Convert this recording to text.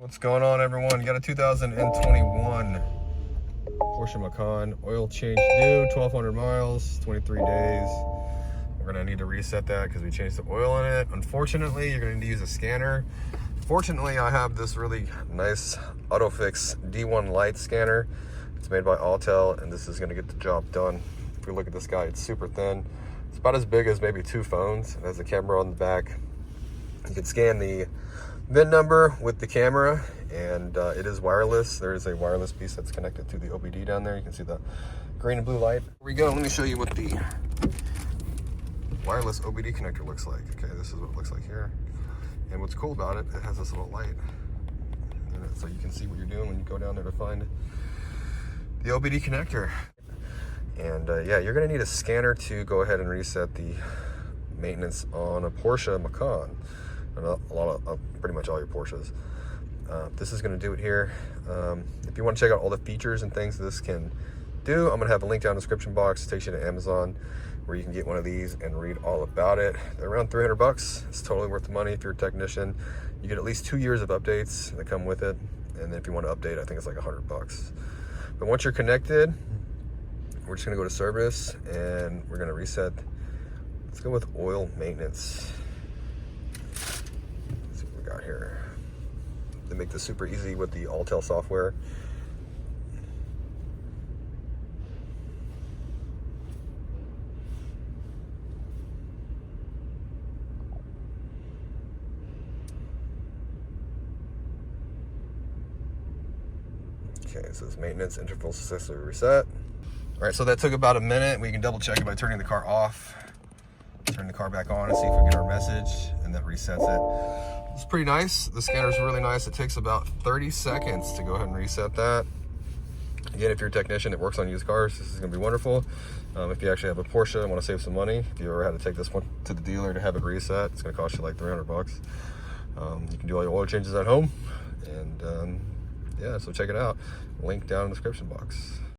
What's going on, everyone? You got a 2021 Porsche Macan, oil change due, 1,200 miles, 23 days. We're gonna need to reset that because we changed the oil in it. Unfortunately, you're gonna need to use a scanner. Fortunately, I have this really nice AutoFix D1 light scanner. It's made by Autel, and this is gonna get the job done. If you look at this guy, it's super thin. It's about as big as maybe 2 phones. It has a camera on the back. You can scan the VIN number with the camera, and it is wireless. There is a wireless piece that's connected to the OBD down there. You can see the green and blue light. Here we go. Let me show you what the wireless OBD connector looks like. Okay, this is what it looks like here. And what's cool about it, it has this little light in it, so you can see what you're doing when you go down there to find the OBD connector. And yeah, you're gonna need a scanner to go ahead and reset the maintenance on a Porsche Macan. Pretty much all your Porsches. This is going to do it here. If you want to check out all the features and things this can do, I'm going to have a link down in the description box. It takes you to Amazon where you can get one of these and read all about it. They're around 300 bucks. It's totally worth the money if you're a technician. You get at least 2 years of updates that come with it, and then if you want to update, I think it's like 100 bucks. But once you're connected, we're just going to go to service and we're going to reset. Let's go with oil maintenance. Got here. They make this super easy with the Autel software. Okay, it says maintenance interval successfully reset. All right, so that took about a minute. We can double check it by turning the car off. Turn the car back on and see if we get our message, and that resets it. It's pretty nice. The scanner's really nice. It takes about 30 seconds to go ahead and reset that. Again, if you're a technician that works on used cars, this is gonna be wonderful. If you actually have a Porsche and wanna save some money, if you ever had to take this one to the dealer to have it reset, it's gonna cost you like 300 bucks. You can do all your oil changes at home, and yeah, so check it out. Link down in the description box.